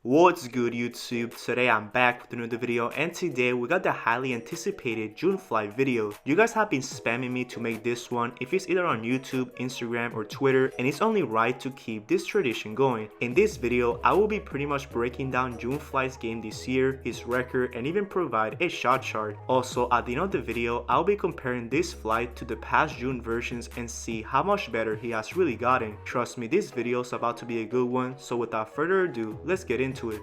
What's good YouTube? Today I'm back with another video, and today we got the highly anticipated June flight video. You guys have been spamming me to make this one if it's either on YouTube, Instagram or Twitter, and it's only right to keep this tradition going. In this video I will be pretty much breaking down June flight's game this year, his record, and even provide a shot chart. Also at the end of the video I'll be comparing this flight to the past June versions and see how much better he has really gotten. Trust me, this video is about to be a good one, so without further ado, let's get into it.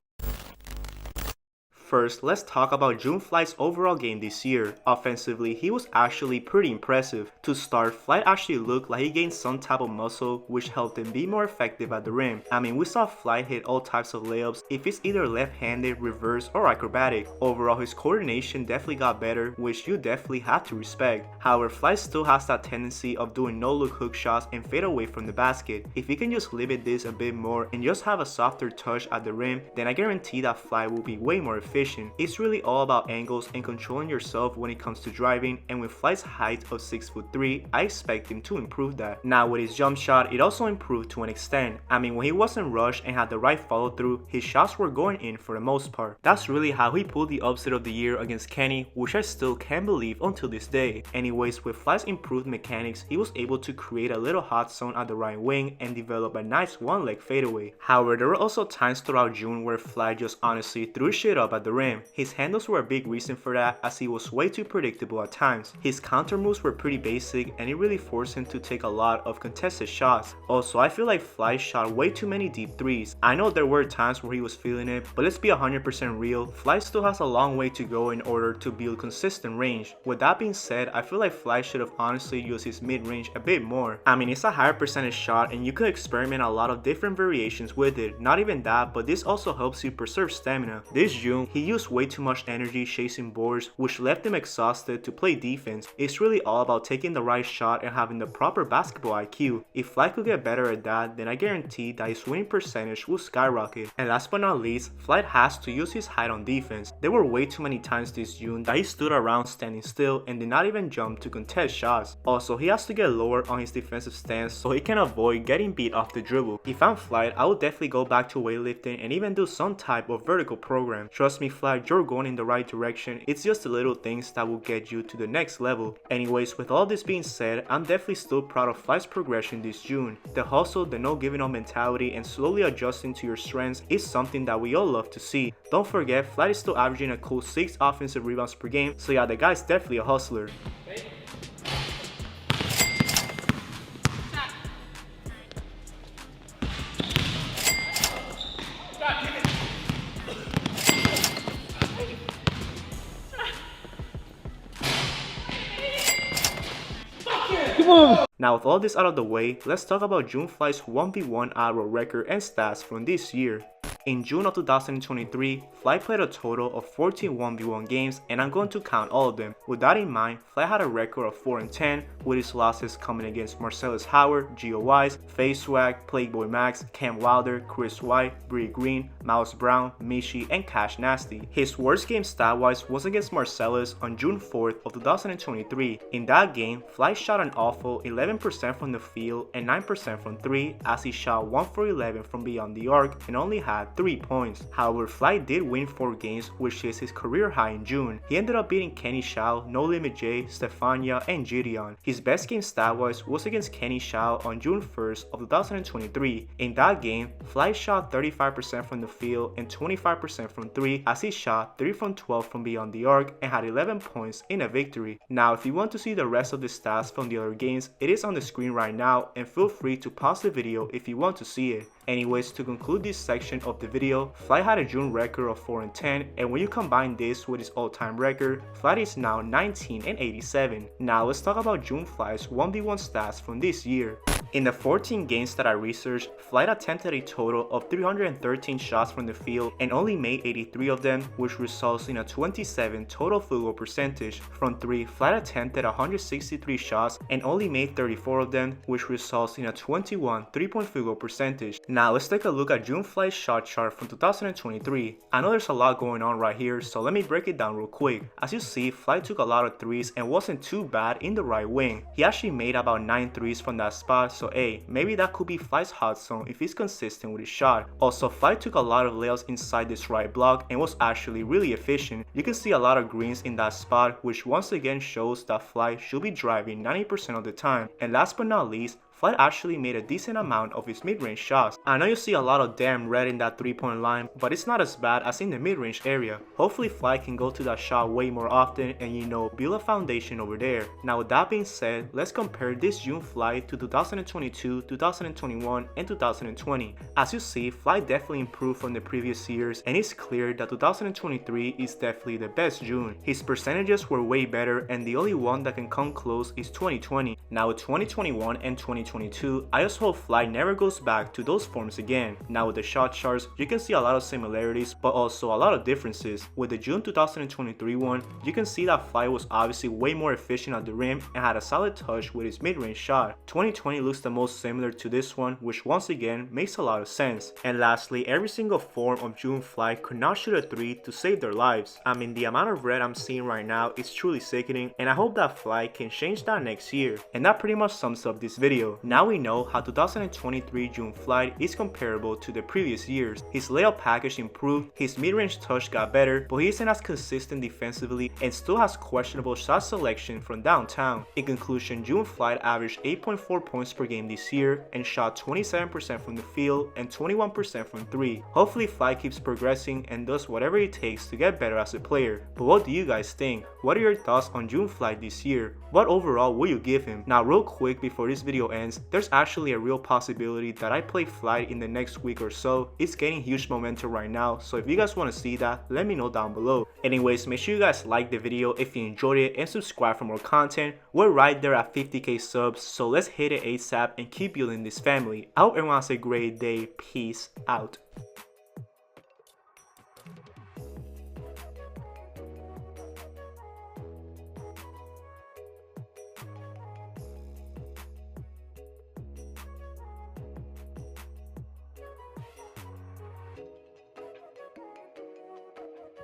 First, let's talk about June Flight's overall game this year. Offensively, he was actually pretty impressive. To start, Flight actually looked like he gained some type of muscle which helped him be more effective at the rim. I mean, we saw Flight hit all types of layups if it's either left-handed, reverse, or acrobatic. Overall, his coordination definitely got better, which you definitely have to respect. However, Flight still has that tendency of doing no-look hook shots and fade away from the basket. If he can just limit this a bit more and just have a softer touch at the rim, then I guarantee that Flight will be way more efficient. It's really all about angles and controlling yourself when it comes to driving, and with Flight's height of 6'3", I expect him to improve that. Now with his jump shot, it also improved to an extent. I mean, when he wasn't rushed and had the right follow through, his shots were going in for the most part. That's really how he pulled the upset of the year against Kenny, which I still can't believe until this day. Anyways, with Flight's improved mechanics, he was able to create a little hot zone at the right wing and develop a nice one-leg fadeaway. However, there were also times throughout June where Flight just honestly threw shit up at the rim. His handles were a big reason for that, as he was way too predictable at times. His counter moves were pretty basic and it really forced him to take a lot of contested shots. Also, I feel like Flight shot way too many deep threes. I know there were times where he was feeling it, but let's be 100% real, Flight still has a long way to go in order to build consistent range. With that being said, I feel like Flight should have honestly used his mid-range a bit more. I mean, it's a higher percentage shot and you could experiment a lot of different variations with it. Not even that, but this also helps you preserve stamina. This June, he used way too much energy chasing boards, which left him exhausted to play defense. It's really all about taking the right shot and having the proper basketball IQ. If Flight could get better at that, then I guarantee that his winning percentage will skyrocket. And last but not least, Flight has to use his height on defense. There were way too many times this June that he stood around standing still and did not even jump to contest shots. Also, he has to get lower on his defensive stance so he can avoid getting beat off the dribble. If I'm Flight, I would definitely go back to weightlifting and even do some type of vertical program. Trust me, Flight, you're going in the right direction. It's just the little things that will get you to the next level. Anyways, with all this being said, I'm definitely still proud of Flight's progression this June. The hustle, the no giving up mentality, and slowly adjusting to your strengths is something that we all love to see. Don't forget, Flight is still averaging a cool 6 offensive rebounds per game, so yeah, the guy's definitely a hustler. Now with all this out of the way, let's talk about June Flight's 1v1 arrow record and stats from this year. In June of 2023, Flight played a total of 14 1v1 games, and I'm going to count all of them. With that in mind, Flight had a record of 4-10, with his losses coming against Marcellus Howard, Gio Wise, Face Swag, Playboy Max, Cam Wilder, Chris White, Bree Green, Miles Brown, Mishi, and Cash Nasty. His worst game stat-wise was against Marcellus on June 4th of 2023. In that game, Flight shot an awful 11% from the field and 9% from 3, as he shot 1 for 11 from beyond the arc and only had 3 points. However, Flight did win 4 games, which is his career high in June. He ended up beating Kenny Shao, No Limit J, Stefania, and Gideon. His best game stat-wise was against Kenny Shao on June 1st of 2023. In that game, Flight shot 35% from the field and 25% from 3, as he shot 3 from 12 from beyond the arc and had 11 points in a victory. Now, if you want to see the rest of the stats from the other games, it is on the screen right now, and feel free to pause the video if you want to see it. Anyways, to conclude this section of the video, Flight had a June record of 4-10, and when you combine this with his all-time record, Flight is now 19-87. Now let's talk about June Flight's 1v1 stats from this year. In the 14 games that I researched, Flight attempted a total of 313 shots from the field and only made 83 of them, which results in a 27 total field goal percentage. From 3, Flight attempted 163 shots and only made 34 of them, which results in a 21 3-point field goal percentage. Now let's take a look at June Flight's shot chart from 2023. I know there's a lot going on right here, so let me break it down real quick. As you see, Flight took a lot of threes and wasn't too bad in the right wing. He actually made about 9 threes from that spot, So hey, maybe that could be Fly's hot zone if he's consistent with his shot. Also, Fly took a lot of layups inside this right block and was actually really efficient. You can see a lot of greens in that spot, which once again shows that Fly should be driving 90% of the time. And last but not least, Fly actually made a decent amount of his mid-range shots. I know you see a lot of damn red in that 3-point line, but it's not as bad as in the mid-range area. Hopefully Fly can go to that shot way more often and build a foundation over there. Now with that being said, let's compare this June Fly to 2022, 2021, and 2020. As you see, Fly definitely improved from the previous years, and it's clear that 2023 is definitely the best June. His percentages were way better, and the only one that can come close is 2020. Now with 2021 and 2022, I just hope Fly never goes back to those forms again. Now with the shot charts, you can see a lot of similarities but also a lot of differences. With the June 2023 one, you can see that Fly was obviously way more efficient at the rim and had a solid touch with his mid-range shot. 2020 looks the most similar to this one, which once again makes a lot of sense. And lastly, every single form of June Fly could not shoot a 3 to save their lives. I mean, the amount of red I'm seeing right now is truly sickening, and I hope that Fly can change that next year. And that pretty much sums up this video. Now we know how 2023 June Fly is comparable to the previous years. His layup package improved, his mid-range touch got better, but he isn't as consistent defensively and still has questionable shot selection from downtown. In conclusion, June Fly averaged 8.4 points per game this year and shot 27% from the field and 21% from 3. Hopefully Fly keeps progressing and does whatever it takes to get better as a player. But what do you guys think? What are your thoughts on June Fly this year? What overall will you give him? Now real quick before this video ends, there's actually a real possibility that I play Fly in the next week or so. It's gaining huge momentum right now, so if you guys want to see that, let me know down below. Anyways, make sure you guys like the video if you enjoyed it and subscribe for more content. We're right there at 50k subs, so let's hit it ASAP and keep building this family. I hope everyone has a great day. Peace out.